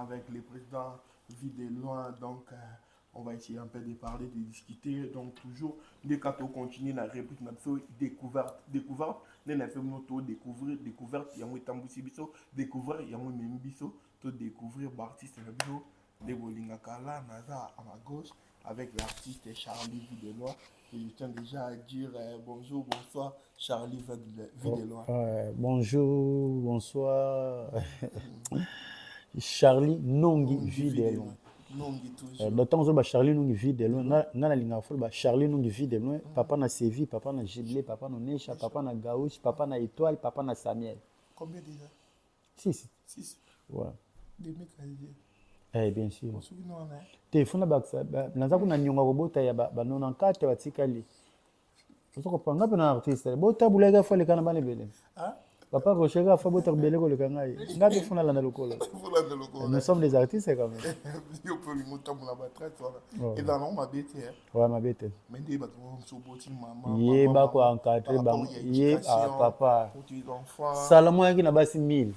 avec le président Vidéloin. Donc, on va essayer un peu de parler, de discuter. Donc, toujours, dès qu'on continue la réplique, découverte. Découverte, nous avons découvrir, découverte, il y a un tambousi biso, découvrir, il y a un même biso, découvrir l'artiste biso, de Bolingakala, Naza à ma gauche, avec l'artiste Charlie Vidéloin. Et je tiens déjà à dire bonjour, bonsoir, Charlie Vidéloin. Bonjour, bonsoir. Charlie Nongi Vidéloin. Nongi toujours. D'autant que Charlie Nongi Vidéloin, na linga fol Charlie Nongi Vidéloin, papa na Séville, papa na Giblé, papa na Necha, papa na Gaouche, papa na Étoile, papa na Samuel. Combien déjà? 6. 6. Ouais. Des mecs alliés. Eh bien sûr. On se souvient non hein. Téléphone baksa, naza kuna nyonga robota ya ba 94 batikali. Soko panga pena artiste. Bota bulega fo le kana bane bele. Ah? Papa Rochega fa bota bele ko le kana yi. Ngabe funa la na lokolo. Nous sommes des artistes quand même. Yo peut lui monter mon abattre toi. Et dans non ma bête. Ouais ma bête. Mais des ba so boti maman. Yé ba ko encadrer ba yé papa. Pour tes enfants. Salamo yaki na basi 1000.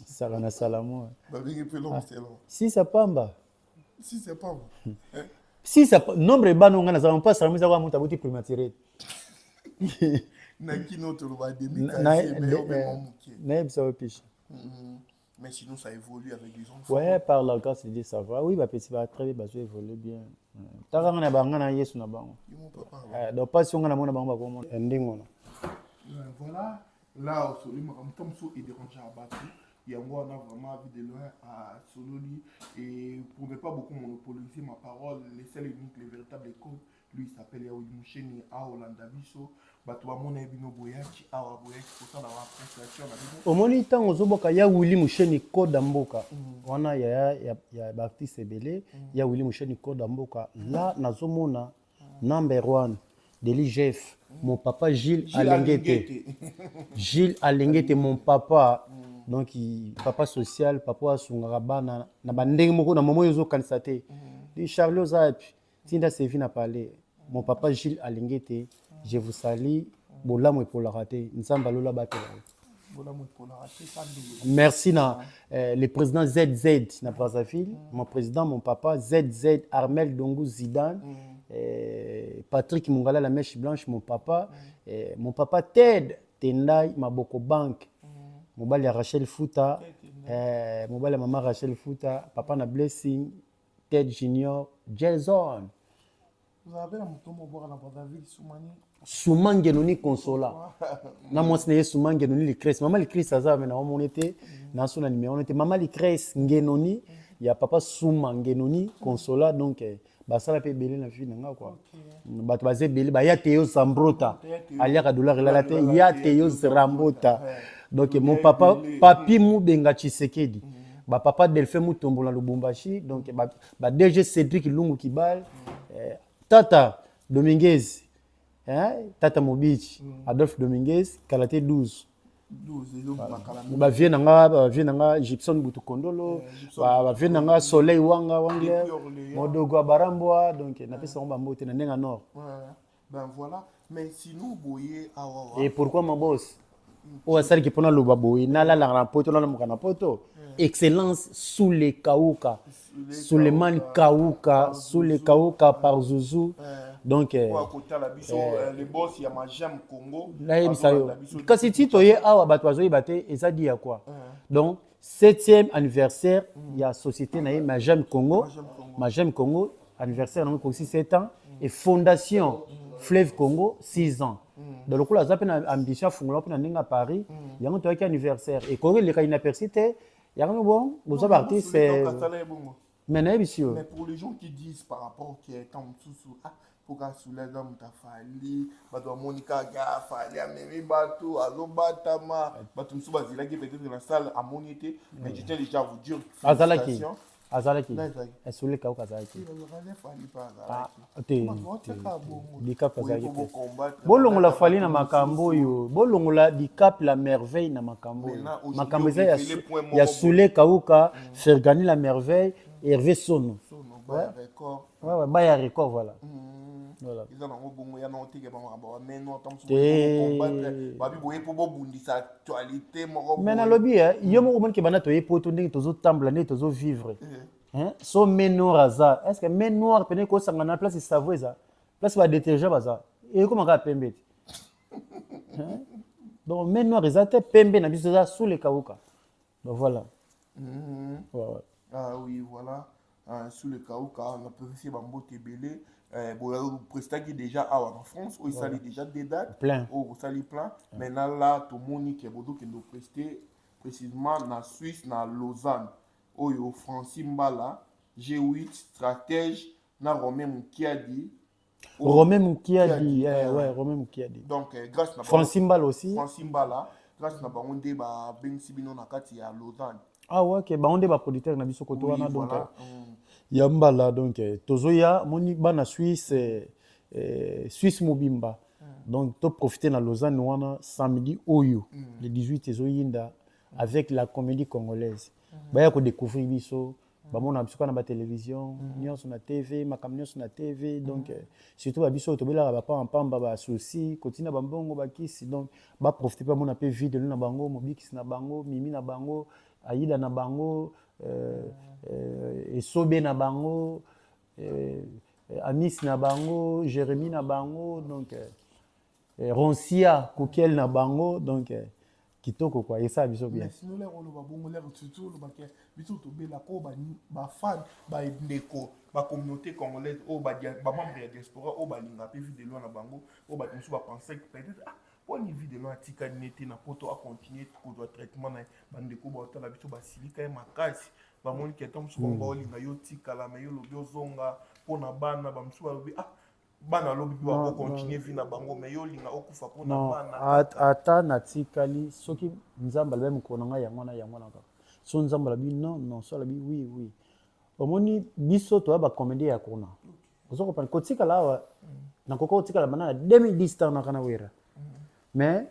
Salana salamo. Ba bingi pe long c'est long. Si ça pamba. Si c'est pas. Si ça nombre ba no ngana za pas salamo za kwa muta boti primatiré. Na kino to ba demi mais sinon ça évolue avec des enfants. Ouais, par la grâce de Dieu ça va. Oui, ba petit va très bien, ça évolue bien. Taka ngana ba ngana Yesu na bango. Donc pas si ngana mona bango ba ko endingo. Voilà, là au soli comme ça il dérange à battre. Il y a moi on a vraiment envie de loin à Sololi et pour ne pas beaucoup monopoliser ma parole, les seuls uniques les véritables écoles, lui il s'appelle Yaoui Moucheni à Hollanda Biso. Omoni tango zoboka ya Willy Musheni koda mboka wana ya Baptiste Ebele ya Willy Musheni koda mboka là nazomona number 1 de l'IGF mon papa Gilles Alengete. Gilles Alengete mon papa donc papa social papa asungaka bana na bandenge moko na momo yozo kanisate di Charles Zapi tinda sevi na parler mon papa Gilles Alengete. Je vous salue. Merci le président ZZ na Brazzaville, mon président, mon papa ZZ Armel Dongou Zidane, Patrick Mungala la mèche blanche, mon papa Ted Tendai Maboko Bank, mobile ya Rachel Fouta, mobile ya maman Rachel Fouta, papa na Blessing, Ted Junior, Jason. Vous avez la moto boire na Brazzaville Soumani. Soumange noni consola. Na moi c'est Soumange noni le Christ. Maman le Christ aza mais na on était na son numéro on était maman le Christ ngenoni ya papa Soumange noni consola donc basala pe belé na vie nga quoi. Bato bazé belé ba ya Théo Zambrota. Alia ka dollar la te ya Théo Zambota. Donc mon papa Papi Mubenga Tshisekedi. Ba papa Delphin Mutombo na Lubumbashi donc ba DG Cédric Lungu Kibal Tata Dominguez. Tata Mobichi, Adolphe Dominguez, Kalaté 12. 12, bah vient nga Gibson Butukondolo, bah vient nga Soleil Wanga Wangler, Modogo Baramboa, donc n'a pas son bambote na nenga nord. Ben voilà, mais si nous boyer et pourquoi mon boss? O sari ki pona loba boy na la poto na mukana poto. Excellence sous les Kauka. Suleiman Kauka, sous les Kauka par Zouzou. Donc les boss il y a ma Jam Congo. Là il kasi tito ye awa batwazo ibate ezadi ya quoi. Donc 7e anniversaire il y a société na ma Jam Congo. Ma Jam Congo anniversaire na aussi 7 ans et fondation Fleuve Congo 6 ans. Dans le coup la zape na ambition fungula pour na Paris, il y a un truc anniversaire et Congo le cas inapercité, il y a un bon, vous avez artiste c'est mais pour les gens qui disent par rapport qui est en dessous pour qu'à sous les hommes ta fali bato Monica ga fali amemi bato azobatama bato musu bazila qui peut-être dans la salle à moniter mais je tiens déjà à vous dire Azalaki sous les Kauka Azalaki Dicap Azalaki bolongo la fali na makambo yo bolongo la Dicap la merveille na makambo makambo ya sous les Kauka Fergani la merveille Hervé Sono ouais baya record voilà Voilà. Ils ont un bon moyen de faire mais non, tant que Te- combattre, babi boye pour bondisa actualité, Mais na lobby, yo mo ko bana to yepoto ndenge tozo tambla ndenge tozo vivre. Hein? So main noire aza. Est-ce que main noire pene ko sanga na place savouer ça? Place ba détergent baza. Et comment ka pembe? Hein? Donc main noire ezate pembe na biso za sous le kauka. Donc voilà. Ouais, ouais. Ah oui, voilà. Sous le kauka, on a pu essayer Bambo Tébélé. Bon, prestaki déjà en France, où il s'allait déjà des dates. Plein. Où il s'allait plein. Maintenant là, tout le monde qui est bodo qui nous presté précisément na Suisse, na Lausanne. Où il y a Francis Mbala, G8, stratège, na Romain Moukiadi. Romain Moukiadi, ouais, Romain Moukiadi. Donc, grâce à Francis Mbala aussi. Francis Mbala, grâce à Baronde, Ben Sibino Nakati à Lausanne. Ah ouais, ok, on est producteur na biso koto wana donc. Voilà. Yambala donc tozoya moni bana Suisse Suisse mobimba. Donc to profiter na Lausanne wana samedi oyo le 18 ezoyinda avec la comédie congolaise. Baya ko découvrir biso ba mona biso na ba télévision, nyonso na TV, makam nyonso na TV donc surtout ba biso to bela ba pa pamba ba souci, continue ba mbongo ba kisi donc ba profiter pa mona pe vide na bango, mobikisi na bango, mimi na bango, Aïda na bango Sobe na bango, Amis na bango, Jérémy na bango, donc Roncia Koukel na bango, donc kitoko quoi, et ça biso bien. Sinon les rôles ba bongo les surtout le baké biso to be la ko ba fan ba ndeko ba communauté congolaise o ba membre ya diaspora o ba linga pe vidéo na bango o ba musu ba penser que peut-être pour une vidéo atika nete na poto a continuer ko doit traitement na bandeko ba otala biso ba silika makasi ba moni ke tom so ba olinga yo tika la me yo lobi ozonga pona bana ba musu ba lobi bana lobi ba ko continuer vie na bango me yo linga okufa pona bana ata na tikali soki nzamba le même konanga yango na kaka so nzamba la bi non so la bi oui omoni biso to ba comédie ya kona ozoko pa kotika la na koko tika la bana 2010 temps na kana wera mais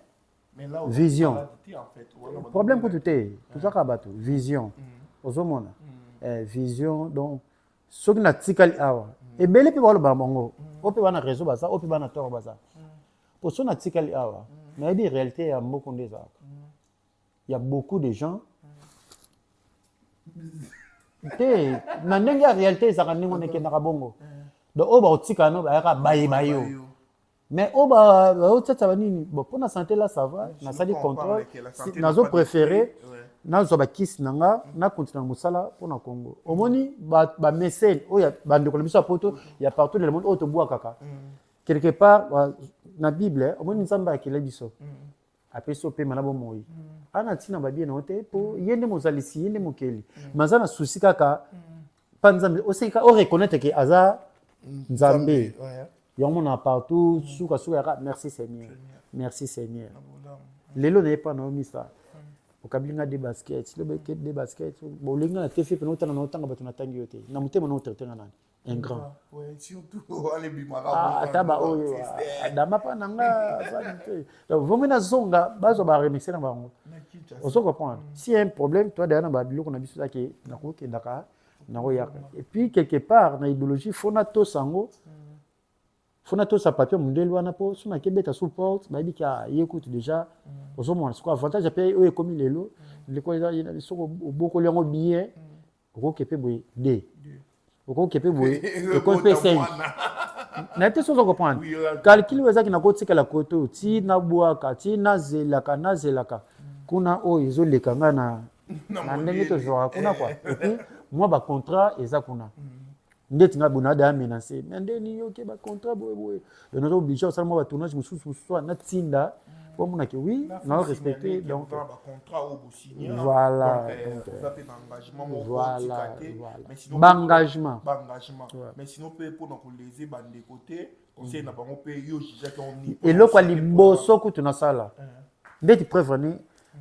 là vision en fait problème pour tout ça ka bato vision ozomona vision donc soki na tikali awa ebele pe ba lo bango ope bana réseau baza ope bana toro baza pour so na tikali awa mais la réalité ya mboko ndeza il y a beaucoup de gens te na ndenge ya réalité ezaka ndenge on ekendaka bongo donc oyo baotika no bayaka bayo mais oyo baotata banini bon mpona santé là ça va nasali contrôle nazo préféré nazwa bakisi na nga nakontina na mosala mpona congo omoni bamécène oyo bandeko na biso ya poto ya partout dans le monde oyo tobwakaka quelque part na bible omoni nzambe akela biso apesi opema na bomoi ana ntina babie na yo te mpo ye nde mozalisi ye nde mokeli me aza na susi kaka mpa nzambe oseka oreconnaitre ke aza nzambe yango mona partout sukasuka yaka merci seigneur lelo naye mpa na yo misa okabilinga de basket lobeke de basket bolinga na te fe pena otanga na otanga bato natangi yo te na motema na otraitenga nani un grand ata baoyo adama mpa na nga te donc vomi nazonga bazwa baremercie na bango ozo comprendre si un problème toi daya na babiloko na biso ake nakokendaka nakoyaka et puis quelque part na idéologie fona tosango fona tosa papier mondele wana mpo so nakebeta sous porte bayebi ka ye kutu déjà ozomona siko avantage ape oyo ekomi lelo ndeko eza soko obokoli yango bien okokepe boye d okokepe boye okope 5 na te sozo comprendre calcul ezaki nakotikala koto ti nabwaka ti nazelaka kuna oyo ezoleka nga na ndenge tozwaka kuna kwa epuis moi bacontrat eza kuna ndeti nga bona da menacé mais ndeni yoke bacontrat boye nozo obligé osala mwa batournage mosusu soit natinda po monake oui na respecter donc voilà bangagement mais sinon peut pour donc les bande côté conseil na bango pe yo jijaka omni eloko ya liboso kutu nasala ndeti preuve ni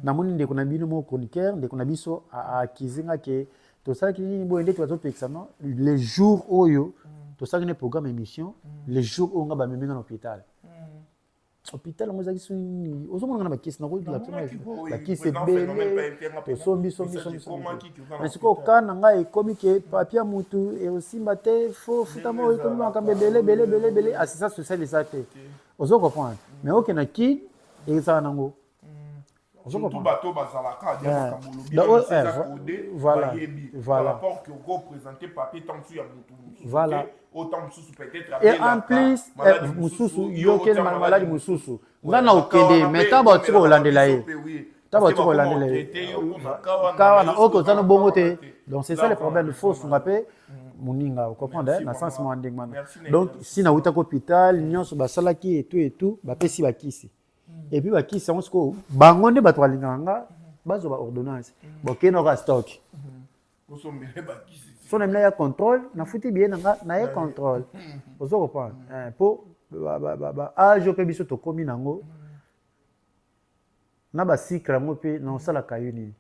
namoni ndeko na bino mo chroniqueur ndeko na biso akizinga ke tosalaki nini boye ndeti bazopekisa no les jours oyo tosalaki ne programme émission les jours oyo nga bamemenga na hôpital hôpital ngo ezalaki soni ozomona na bakesi bakisi ebele tosombi mais sikoyo ka na ngai ekomi ke papia mutu eosimba te fo futama oyo ekomi makambo ebele assistance sociale eza te ozo comprendre mais okende kid ezala nango surtout bato bazalaka dia makambo lobi voilà rapport que go présenter papier tant sur ya mutu voilà autant mususu peut-être et en plus mususu yokeli maladi mususu nga na okende mais taba otiki kolandela ye taba otiki kolandela ye kawana oyo tozana bongo te donc c'est ça le problème il faut sunga mpe moninga ocomprendre na sens mwa ndenge wana donc si nautaki hôpital nyonso basalaki etu bapesi bakisi et puis bakisi yango sikoyo bango nde bato balingaka nga bazwa baordonnance bokende oka stock so na mina ya contrôle nafuti biye nanga na ye contrôle ozo comprendre mpo age mpe biso tokomi nango na basikre yango mpe na osalaka yo nini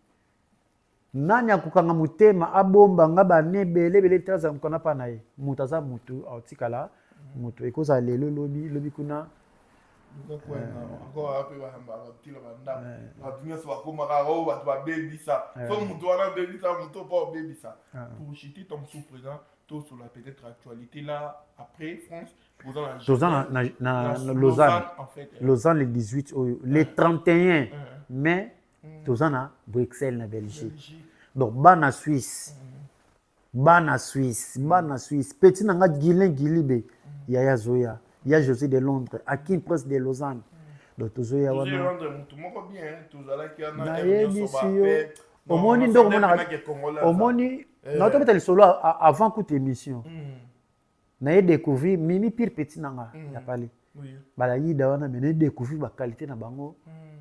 nani akokanga motema abomba nga bane ebele te aza mokana mpa na ye moto aza motu aotikala moto ekozala lelo lobi kuna encore ape batila bandako bato nyonso bakomaka oyo bato babebisa so moto wana abebisa moto mpo obebisa pour chiter tom sous présent tosola peut-être actualité là après France toza na Lausanne le 18 oyo le 31 mai toza na Bruxelles na Belgique donc bana Suisse petit nanga Guilin Gilibe Yaya Zoya ya José de Londres Akin Prince de Lausanne donc tozoya wana omoni ndongo omoni naotobeta lisolo avant toute émission naye découvrir mimi pire petit nanga ya pali balayida wana mais naye découvrir baqualité na bango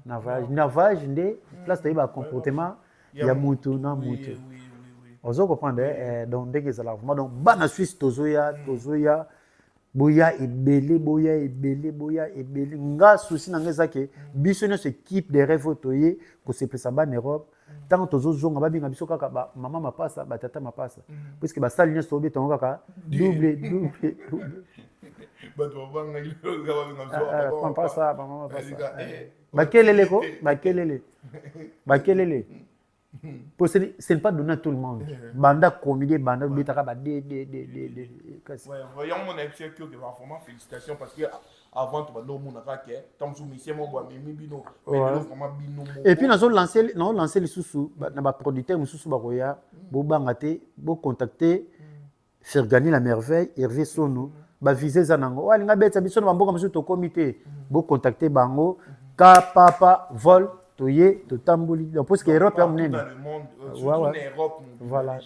na voyage nde place toyeba comportement ya mutu na mutu ozo comprendre donc ndenge ezala vraiment donc bana Suisse tozoya boya ebele nga souci na nga ezake biso nyonso équipe de rêve toye kosepesa bana Europe ntango tozozonga babinga biso kaka mama mapasa batata mapasa puisque basali nyonso tobetango kaka double bakelele pour ce n'est pas donné à tout le monde banda comédie banda bitaka ba voyons mon ex que vraiment félicitations parce que avant tu vas nous monaka que tant sous mission mo ba mimi bino vraiment bino et puis nazo lancer les sous na ba producteur mususu ba koya bo bangate bo contacter Fergani la merveille Hervé Sono ba viser zanango wa linga betsa biso na mboka mususu to comité bo contacter bango ka papa vol toye totamboli parce que Europe dans le monde surtout Europe voilà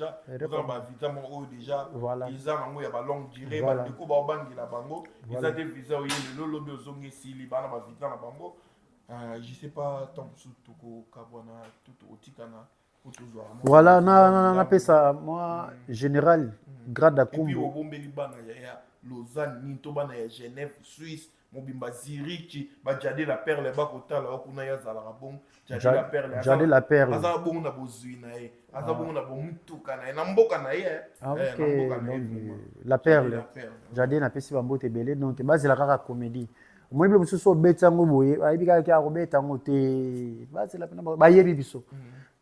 dans ba visa mo déjà visa mango ya ba longue durée ba diko ba bangi la bango ils a des visa oye le lobi ozongi sili bana ba visa na bango je sais pas tant surtout ko kabwana tout otikana pour toujours voilà na pesa moi général grade à Kumbu et puis obombeli bana ya Lausanne ni to bana ya Genève Suisse mobimba Zurich ba Jade la perle ba kotala okuna ya zala bon Jade la perle aza bon na bozui na ye aza bon na bomutuka na ye na mboka na ye la perle Jade na pesi ba mbote belé donc bazela kaka comédie moi bi mususu obeta ngo boye ayibi kaka ya kobeta ngo te bazela pena ba yebi biso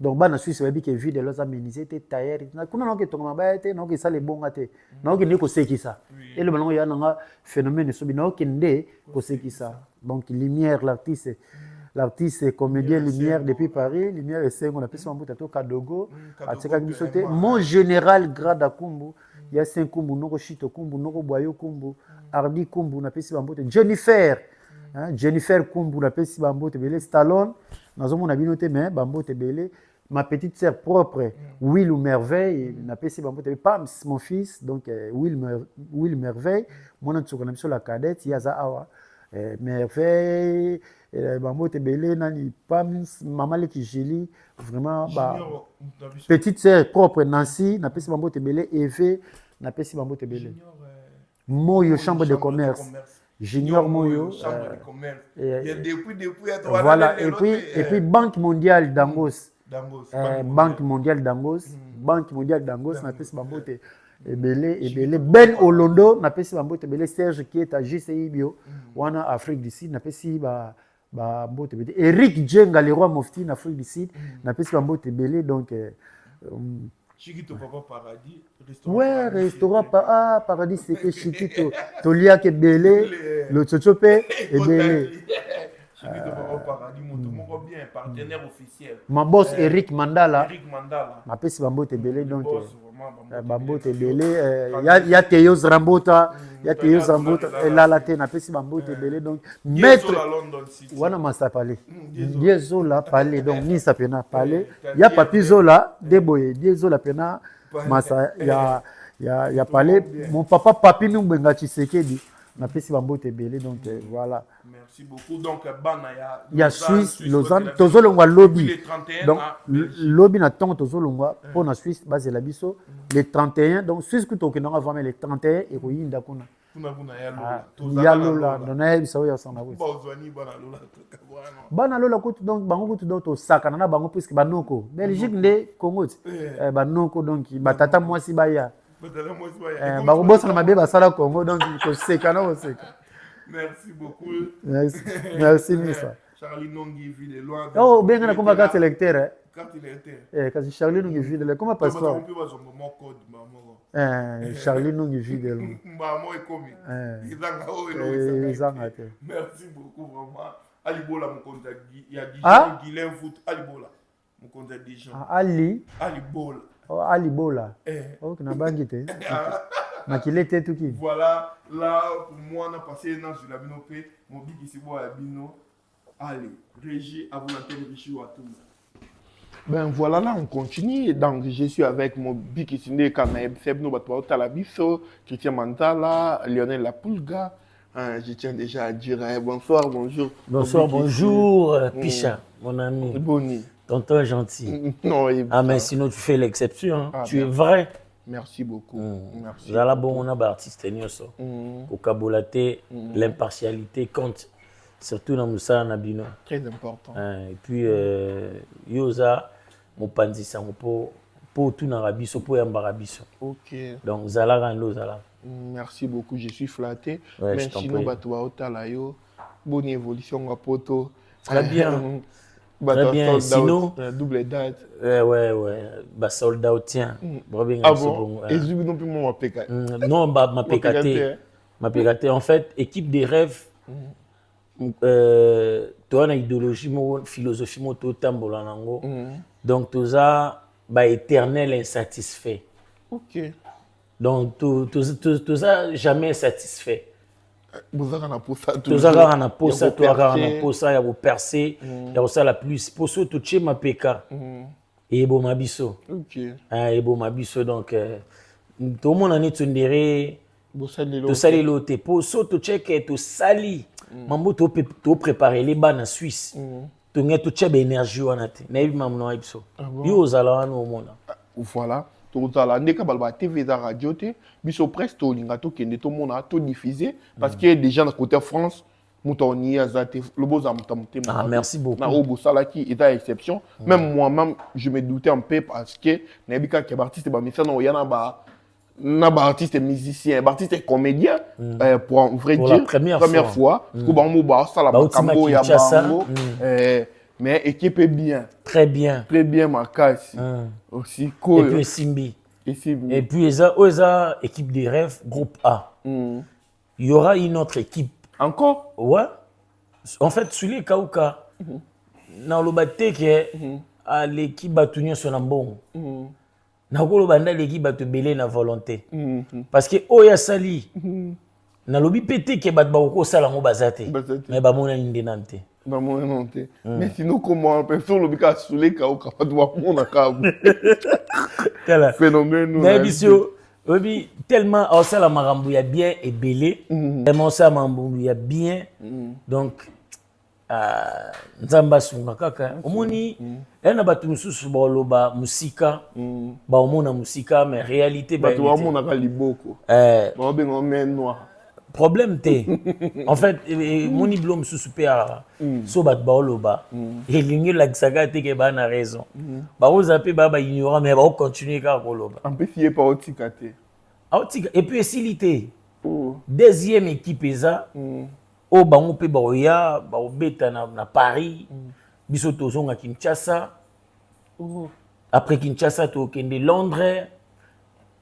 donc bana Suisse babi ke vide los amenisé te tailleur na kuna no ke tonga ba te no ke sale bonga te no ke ndiko sekisa et le ballon ya nanga phénomène so bino ke ndé ko sekisa donc lumière l'artiste comédien lumière depuis Paris lumière et c'est on appelle ça mbuta to Kadogo atika biso te mon général grade akumbu ya 5 kumbu noko shito kumbu noko boyo kumbu Ardi kumbu na pesi bambote Jennifer kumbu na pesi bambote belé Stallone nazomona bino te mais bambote belé ma petite sœur propre Will Merveille na pesi bambote Pams mon fils donc Will Merveille mona tsoko na biso la cadette yaza awa Merveille bambote belé nani Pams maman Leki Julie vraiment petite sœur propre Nancy na pesi bambote belé Eve na pesi bambote belé Moyo chambre de commerce Junior Moyo chambre de commerce il y a depuis voilà et puis Banque mondiale Dangos Banque mondiale Dangos na pesi bambote ebele Ben Olondo napesi bambote ebele Serge qui est à JCI bio wana Afrique du Sud napesi ba mbote ebele Eric Djenga le roi Mofti en Afrique du Sud napesi bambote ebele donc Chiquito Papa Paradis, restaurant Paradis c'est que Chiquito Tolia ke belé le Tchotchopé et belé Chiquito Papa Paradis mon bien partenaire officiel. Ma boss Eric Mandala. Ma pesi bambote belé donc bambote belé y a Théos Rambota, y a Théos Rambota là la te na pesi bambote belé donc maître wana masa parler. Diezola parler donc ni ça pena parler. Y a Papi Zola Deboye, Diezola pena masa y a parler mon papa Papi Mbenga Tshisekedi na pesi bambote belé donc voilà. Merci beaucoup. Donc bana il y a Suisse Lausanne tozolongwa lobby donc lobby na tongo tozolongwa pour na Suisse base la biso les 31 donc Suisse que to kenanga vraiment les 31 et koyinda kuna ya lola dona ya biso ya sana ko bana lola ko donc bango ko donc to sakana na bango puisque banoko Belgique nde Congo banoko donc batata mwasi baya bango bossa na mabe basala Congo donc ko sekana ko seka. Merci beaucoup. Merci Missa. Charlie Nongi vit de loin. Oh, bien qu'on a carte électeur. Carte électeur. Quand Charlie Nongi vit de loin, comment passeport? On peut pas son mon code Charlie Nongi vit de loin. Maman est commis. Merci beaucoup vraiment. Alibola mon contact il y a Guilain foot Alibola. Mon contact Dijon. Alibola. Oh, Alibola. Oh, que na bangite. Makilete tout qui. Voilà, là pour moi on a passé dans sur la binopé, mon bic ici boit la bino. Allez, Régie à volonté de Richie à tout. Ben voilà, là on continue. Donc je suis avec mon bic ici né Kanaeb Febno Batwa Talabiso, Christian Mantala, Lionel Lapulga. Je tiens déjà à dire bonsoir, bonjour. Bonsoir, bonjour, Picha, mon ami. Boni. Tonton gentil. Non, mais sinon tu fais l'exception, hein. Tu es vrai. Merci beaucoup. Merci. Là, bon, on a des artistes au Kabulate, l'impartialité compte, surtout dans Moussa Nabino. Très important. Et puis, Yosa, mon panzi, c'est pour tout l'Arabiso, pour l'Ambarabiso. Ok. Donc, Zala Rando Zala. Merci beaucoup, je suis flatté. Ouais, mais sinon, Batoua Otalayo, bonne évolution à Poto. Très bien. Très bien, sinon... double date. Ouais. Bah, soldat tiens. Ah bon? Et je non plus mon PKT. Non, ma PKT. Ma PKT. En fait, équipe des rêves, toi, on a idéologie, philosophie, moto, tambola, nango. Donc, tout ça, bah, éternel insatisfait. Ok. Donc, tout ça, jamais satisfait. Vous avez un posa, tu as un posa, tu as un posa, il y a percé, il y a aussi la pluie. Pour ça, tu as ma PK. Et bon, ma biso. Ok. Et bon, ma biso, donc, tout le monde en est tu dirais, tu sali l'autre. Pour ça, tu as que tu sali. Mambo, tu préparer les bancs en Suisse. Tu as l'énergie, tu as l'énergie. Voilà. Tozala ndeka balba TV za radio te biso presse to linga to kende to mona to diffuser parce que déjà dans côté France mutoni azate le beau zamtamte. Ah merci beaucoup. Na obo sala qui est à exception même moi-même je me doutais un peu parce que nabika ke artiste ba misa no yana ba na ba artiste musicien ba artiste comédien pour en vrai pour dire la première fois ko ba mo ba sala ba kambo ya bango mais équipe est bien. Très bien. Très bien, Makassi. Aussi cool. Et puis Simbi. Et puis, Eza, équipe des rêves, groupe A. Il y aura une autre équipe. Encore? Ouais. En fait, sur les Kauka, dans le bâtiment, l'équipe Batunion sur l'ambon. Dans le bâtiment, l'équipe Batubélé na volonté. Parce que Oya Sali, dans le bipété qui bat Bako Salango Bazate. Mais Bamona Indenante. Mais sinon, comment on peut faire le bica sous les cas où on doit prendre un câble? Phénomène. Mais tellement, ça la marambu ya bien et belé. Tellement ça marambu ya bien. Donc, Nzamba sunga kaka. Omoni, elle n'a pas tout sous boloba musika. Ba omona musika, mais réalité ba. Tu vois mon akaliboko. Ba ben on met noir. Problème t'es en fait mon iblom sous super so bat baoloba et ligne la saga te ke ba na raison ba vous appelez ba ignorant mais ba continuer ka koloba en plus il est pas otikate Et puis Silité. Deuxième équipe eza au bango pe baoya baobeta na Paris biso tozonga Kinshasa après Kinshasa tokende Londres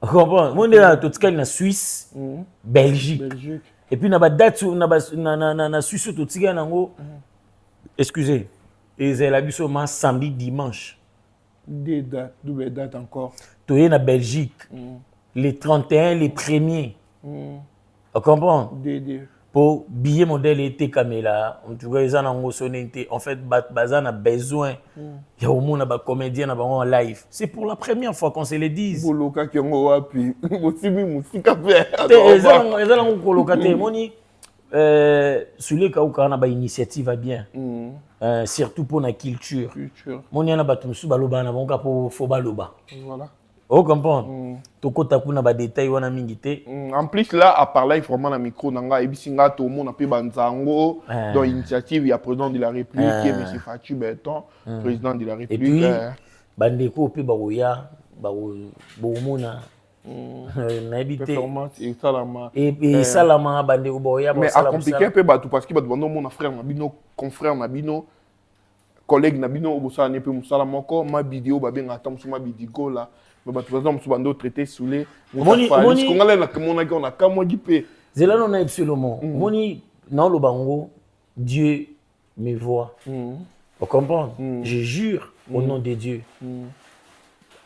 comprends monde là totikali na Suisse Belgique et puis na ba date na Suisse totikali nango excusez ezela biso ma samedi dimanche des dates double date encore toye na Belgique les 31 les premiers. Tu comprends? Pour billet modèle était comme là, en tout cas, ils en fait, bazan a besoin. Il y a au moins un comédien en live. C'est pour la première fois qu'on se le dise. Boloka qui ont wapi, aussi musique à faire. Ils ont colocaté. Moni, celui qui a une initiative bien, surtout pour la culture. Moni a battu sous baloba na bonga pour faux baloba. Voilà. Oh, comprends? Tokota kuna ba détail wana mingité. En plus là à parler vraiment na micro nanga ebisinga to monde pe banzango dans initiative il y a président de la République qui est monsieur Fatou Berton président de la République. Et puis bandeko pe baoya baomona na habité performance et salama et salama bandeko baoya mais à compliquer pe batu parce que batu bando mon frère na bino confrère na bino collègue na bino obosala ne pe musala moko ma vidéo ba benga tam suma bidigo là. Par exemple, si on traité sous les moni congolais na on a kamo gipe zela non na absolument moni non le bango Dieu me voit vous comprenez je jure au nom de Dieu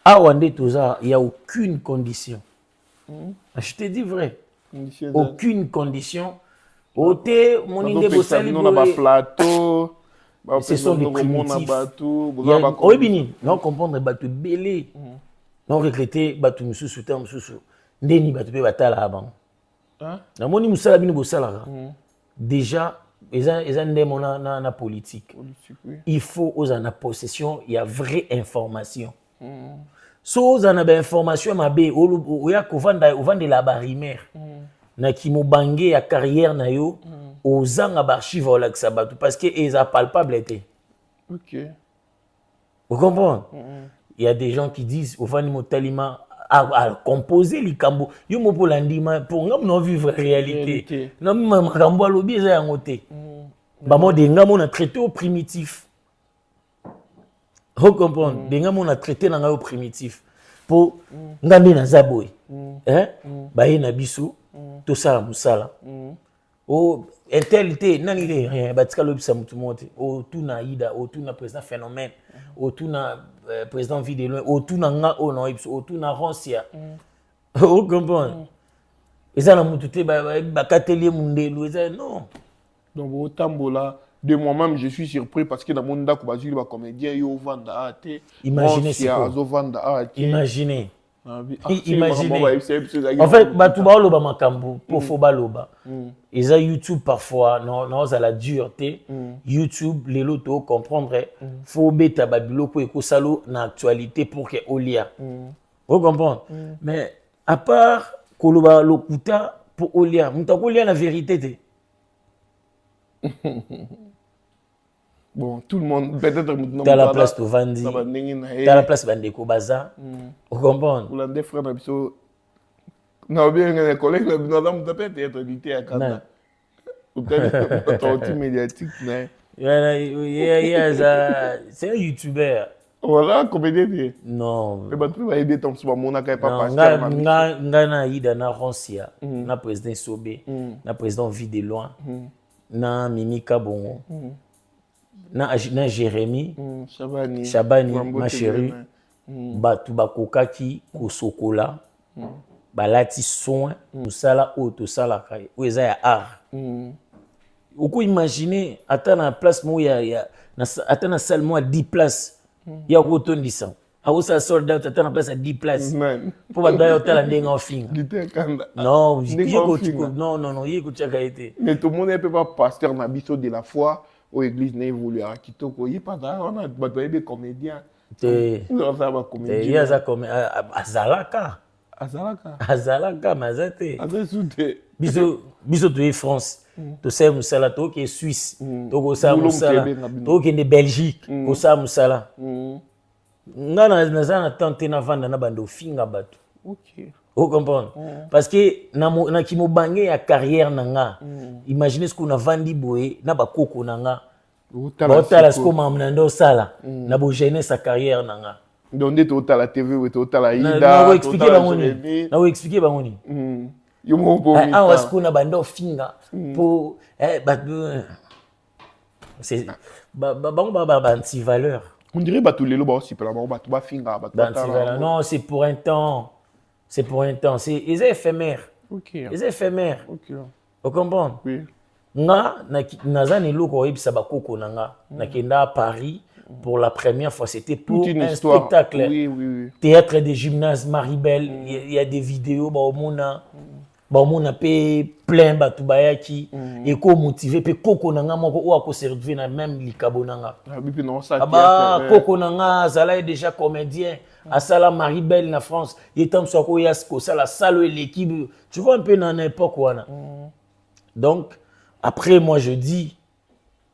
à Wande Toza il y a aucune condition je te dis vrai aucune condition ôter moni de bosali plateau ce sont des primitifs oui bini non comprendre batu belé non regretter batu mususu ta mususu ndeni batu pe batala avant na moni musala bino bosala déjà eza ndemo na politique il faut aux en possession il y a vraie information so aux en information mabe oya kovanda la barimère na kimobange ya carrière na yo ozanga archive olakisa batu parce que eza palpable était OK vous comprenez il y a des gens qui disent au fond motalima à composer les cambo yo mo pour landima pour ngam no vivre réalité non makambo alobi eza yango te ba mo de ngam on a traité au primitif vous comprenez de ngam on a traité na au primitif pour ngambi na zaboy hein ba ina biso to sala musala o intelité nani de batika lobisa mutu monte o tuna ida o tuna président phénomène o tuna président vie de loin o tuna nga o no o tuna ronsia o comprendre ezana mutu te ba katelier mundelu eza non donc au tambola de moi-même je suis surpris parce que dans mon ndako bazuli ba comédien yo vanda ate imaginez c'est quoi imaginez en fait batu baoloba makambo po fo baloba eza YouTube parfois non ça la dureté YouTube les loto comprendre faut beta babiloko ekosalo na actualité pour que olia vous comprenez mais à part koloba lokuta pour olia mutako olia la vérité te bon tout le monde peut-être dans la place to vandi dans la place bandeko baza vous comprenez pour les frères na biso na bien les collègues na bino dam peut être édité à Canada ou peut-être un médiatique mais c'est un youtubeur voilà comédien non mais tu vas aider ton souvent mon akay pas pasteur na ida na Ronsia na président Sobé na président vie de loin na Mimika Bongo na Jérémy Chabani ma chérie batu bakokaki kosokola balati soin musala auto sala kai oza ya art oko imaginer ata na place mo ya ata na salle mo 10 places ya kotondisa aosa sold out ata na place à 10 places po badaya otala ndenga ofinga non non yeko chaka été mais tout le monde peut pas pasteur na biso de la foi aux églises n'a évolué à Kitoko il pas là on a des comédiens aza comme azalaka mazate biso to France to sala musala to ke Suisse to ko sala musala to ke de Belgique ko sala musala ngana nazana tante na vanda na bando finga batu OK. Vous comprenez? Parce que na ki mo bangé ya carrière nanga. Imaginez ce qu'on a vendu boé na ba koko nanga. Ba ce qu'on m'a amené sala. Na bo gêner sa carrière nanga. Donc tu as la TV ou tu as la Ida. Na vous expliquer bangoni. Na vous expliquer bangoni. Yo mo bo mi. Ah est-ce qu'on a bando finga pour c'est anti valeur. On dirait batou lelo ba aussi pela ba ba finga ba. Non, c'est pour un temps. C'est pour un temps. C'est éphémère. OK. Les éphémères. OK. Vous comprenez? Oui. Nga nazani loko oyebisa bakoko nanga nakenda à Paris pour la première fois, c'était pour un histoire. spectacle. Oui, oui, oui. Théâtre des gymnases Maribel, il y a des vidéos on a plein batu bayaki et ko motivé pe koko nanga moko o ko servir na même likabo nanga. Koko nanga zala est déjà comédien à Sala Maribel na France, il est en soko yasko ça la salle et l'équipe, tu vois un peu dans n'importe quoi là. Donc après moi je dis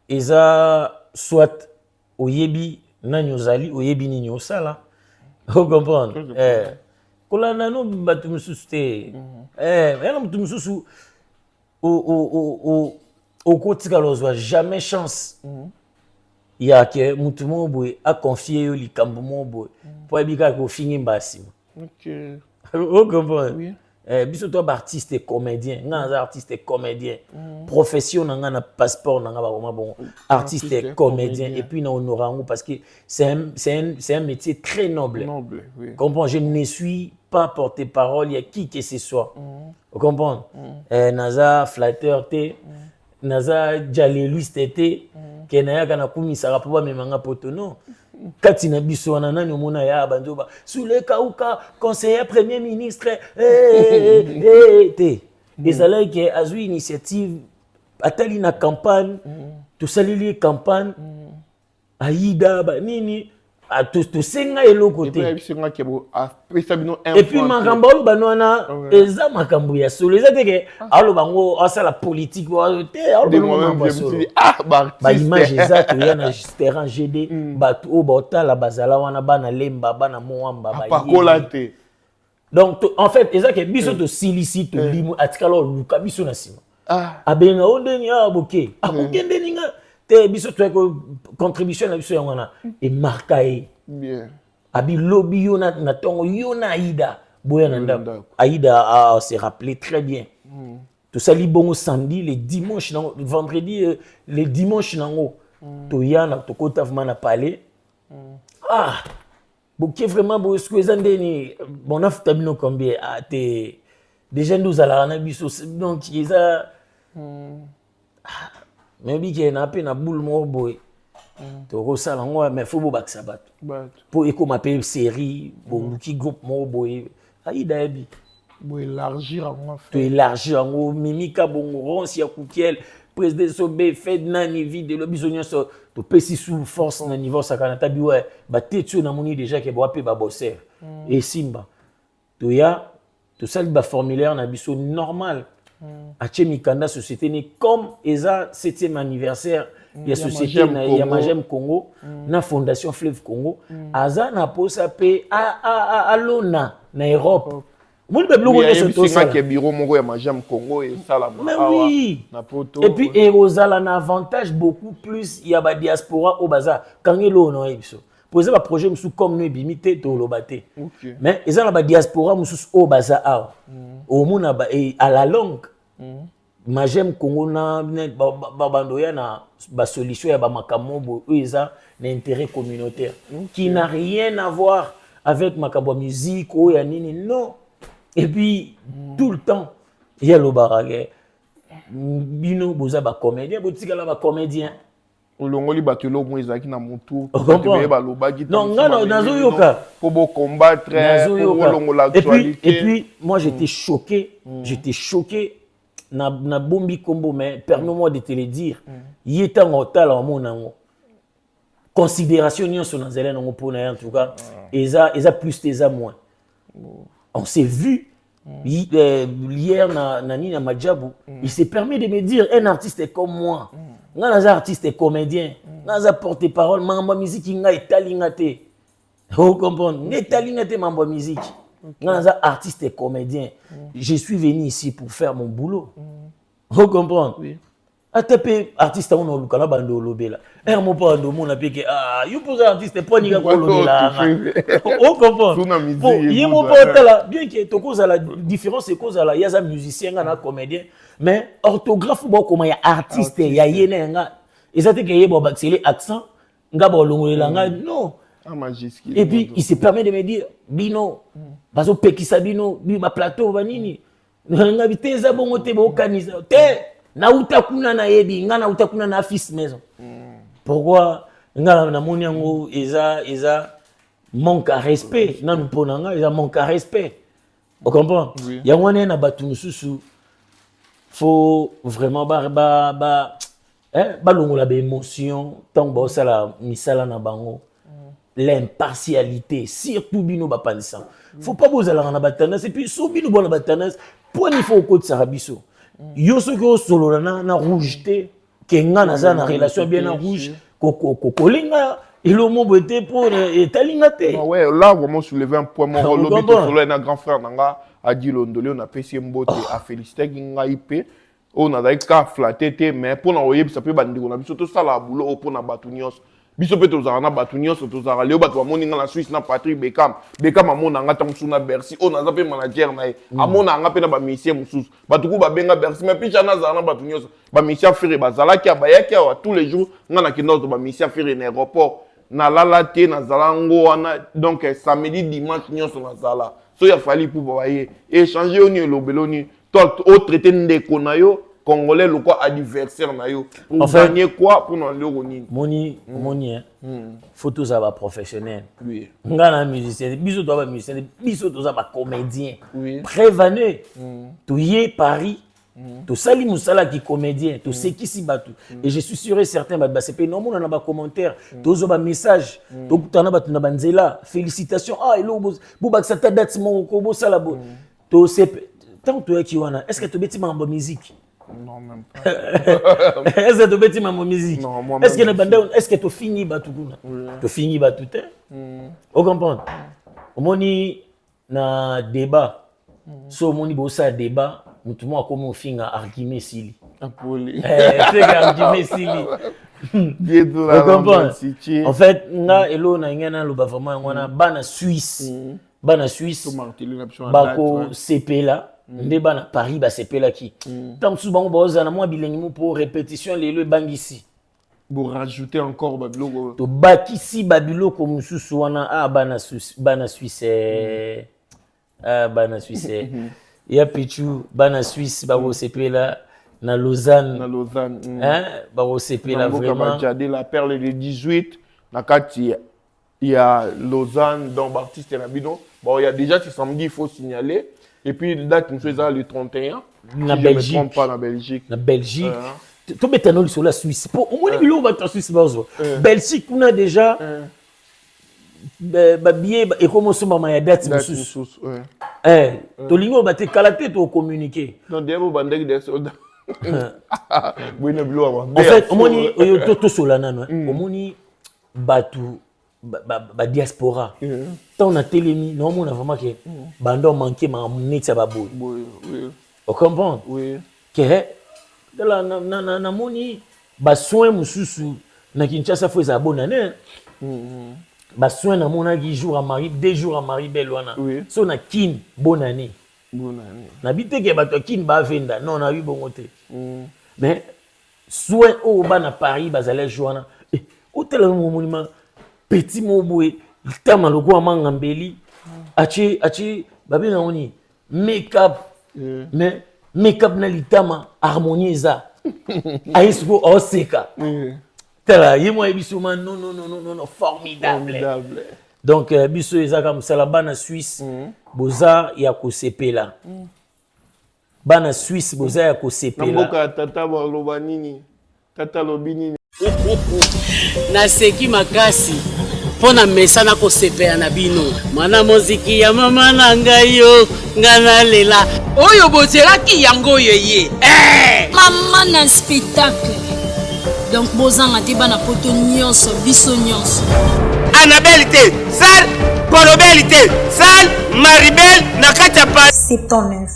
eza soit oyebi nanyozali oyebi nini osala. Vous comprenez? Kolana no batu mususu te yana mutu mususu au kotika lozwa jamais chance ya ke mutu moboye a confier yo likambo moboye po ebika ko fingi mbasi. OK. Vous comprenez? Oui. Biso toi artiste et comédien, nga artiste et comédien. Profession nga na passeport nga ba bon artiste et comédien et puis na honorango parce que c'est un métier très noble. Noble, oui. Comprends, je ne suis pas porte-parole, il y a qui que ce soit. Vous comprenez? Naza flatteur te, naza jaléliste te, kenaya kana kumisaka po ba memanga potono. Kati na biso wana nani omona ya bandoba Soule Kauka conseiller premier ministre te ezala ke azwi initiative atali na campagne to salili campagne Aïda ba nini to senga eloko te et puis makambo banona eza makambo ya solo eza te ke alo bango asala politique te alo ba image eza to ya na terrain GD batu o botala bazala wana bana lemba bana moamba ba te. Donc en fait eza ke biso to silisi to limu atikalo luka biso na sima abenga ondeni aboke akokende ninga te biso to contribution na biso ya wana e marqué bien abi lobby yo na tongo yo na Aïda boya na ndako Aïda se rappelé très bien tout ça li bongo samedi les dimanches vendredi les dimanches nango to yana to kota vraiment na parler boké vraiment bo est-ce que zandeni bon aftabino combien te déjà nous ala na biso donc ils mais bi ke na pe na boule mo boy to rosala ngo mais faut bo baksa bato pour ekoma pe série bon ki groupe mo boy Aïda ebi bo élargir en fait to élargir ngo mimika bongo ronsi ya kukiel président Sobé fait nani vide le bisonio so to pesi sous force na niveau sakana tabi ouais ba tetu na moni déjà ke bo ape ba bosser et simba to ya to sali ba formulaire na biso normal Ache Mikanda société ni comme eza 7e anniversaire ya société na ya Majem Congo na fondation Fleuve Congo aza na posa pe a lona na Europe mon beblo ko so to ça ke bureau moko ya Majem Congo et ça la na poto et puis erozala na avantage beaucoup plus ya ba diaspora au baza kangelo no ebiso poser ba projet musu comme no bimité to lobate mais eza na ba diaspora musu au baza a au mona ba à la longue Majem Congo na bandoya na ba solution ya ba makambo bo eza na intérêt communautaire qui n'a rien à voir avec makambo musique ou ya nini non et puis tout le temps il y a le barage bino boza ba comédien botikala ba comédien olongoli batelo mo ezaki na mutu ba lobaki non non nazo yoka pour bo combattre pour olongola actualité et puis moi j'étais choqué na bombi kombo mais permets-moi de te le dire yeta ngotala wa monango considération nyonso na zela nango pona en tout cas eza plus eza moins on s'est vu hier na nini na Majabu il s'est permis de me dire un artiste comme moi nga naza artiste et comédien naza porte-parole mamba musique nga etalinga te vous comprenez nga etalinga te mamba musique Nga artiste et comédien. Je suis venu ici pour faire mon boulot. Vous comprenez? Oui. Atapé artiste on a lukana bando lobela. Mon pas ando mon apé que you pose artiste pas ni ko lobela. On comprend. Bon, y mon pas là bien que to cause la différence c'est cause la yaza musicien nga na comédien mais orthographe bon comment y a artiste y a yene nga ezate que yebo baxeli accent nga ba longolela nga non. Et puis il se permet de me dire bino bazo pekisa bino bi ma plateau banini nga biteza bongo te bo kanisa te na utakuna na yebi nga na utakuna na fils maison. Pourquoi nga na moni yango eza manque à respect na mpona nga eza manque à respect. On comprend? Yango na batu mususu faut vraiment longola ba émotion tant ba sala misala na bango. L'impartialité surtout bino ba panisa. Faut pas bozala na batana et puis so bino bona batana pour il faut ko tsarabiso. Yo ce que solo na rouge te kenga na za na relation bien na rouge kolinga ilo mo boté pour etalinga te. Ouais, là vraiment soulever un point mon lobby to solo na grand frère nanga a dit londolé on a pesi mbote a féliciter ngai IP on a ka flatter te mais pour na oyebi ça peut bandi on a biso to sala boulot pour na batunios biso pe to zara na batunios to zara leo batu amoni nga na Suisse na Patrick Beckham amona nga tam suna Bercy on a zape manager na amona nga pe na ba musicien mususu batu ku ba benga Bercy mais picha na zara na batunios ba musicien fere bazala ki abayaki wa tous les jours nga na kindo to ba musicien fere na aéroport na lala te na zalango wana donc samedi dimanche nyonso na zala so ya fali pour baye échanger oni lobeloni to au traiter ndeko na yo Congolais le quoi adversaire na yo pour gagner quoi pour non le roni moni photos à professionnel oui ngana musicien biso to ba musicien biso to za ba comédien prévenez to yé Paris to sali musala qui comédien to sekisi batu et je suis sûr et certain ba c'est non mon na ba commentaire to zo ba message to kutana batu na banzela félicitations hello bo ba sa date mon ko bo sala bo to c'est tant to ki wana est-ce que to beti ma musique? Non, même pas. Est-ce que tu bêtis ma musique? Non, moi est-ce que est-ce que tu finis batukuna? Tu finis batute? On comprend. Moni na débat. So moni bossa débat, mutu mo akomo finga argument sili. Apoli. C'est argument sili. On comprend. En fait, nga elo na ngena lo ba vraiment ngona bana Suisse. Bana Suisse. Bako CP là. Ndeba na Paris ba sepela ki tant sous bango boza na moi bilengi pour répétition lelo bangisi pour rajouter encore babilo to bakisi babilo ko mususu wana bana Suisse bana Suisse ya pichu bana Suisse ba wo sepela na Lausanne ba wo sepela vraiment la perle de 18 na kati il y a Lausanne dans Baptiste na bino bon il y a déjà ce samedi il faut signaler. Et puis, date, nous faisons le 31. Na si Belgique. Je ne me trompe pas, na Belgique. Na Belgique. Tu mets un sur la Suisse. Au moins, il y a Suisse. Belgique, on a déjà. Billet, et comment ça m'a y date sous. Tu lingo ba te kalaté to communiquer. Non, diabo bandek des soldats. En fait, au moins, il to solana no. Au moins, batu ba diaspora. Tant on a télémi, non on a vraiment que bando manqué ma net ça va beau. Oui. On comprend? Oui. Que là na moni ba soin mususu na Kinshasa faut ça bonne année. Ba soin na mona qui jour à Marie, 2 jours à Marie Belwana. So na kin bonne année. Bonne année. Na bité que ba to kin ba venda. Non na wi bon côté. Mais soin au ba na Paris bazale joana. Hôtel monument petit moboué tama loko amangambeli achi babi na oni make-up mais make-up na litama harmoniza aisgo oseka tala yemo ebiso man non formidable. Donc biso ezaka musala bana Suisse boza ya ko sepela bana Suisse boza ya ko sepela mboka tata baloba nini tata lobini naseki makasi pona mesana ko sepela na bino mwana muziki ya mama na ngai yo ngana lela oyo bozelaki yango yeye mama na spectacle donc bozanga te bana poto nyonso biso nyonso Annabelle te sal kolobeli te. Sal Maribel na kati ya 79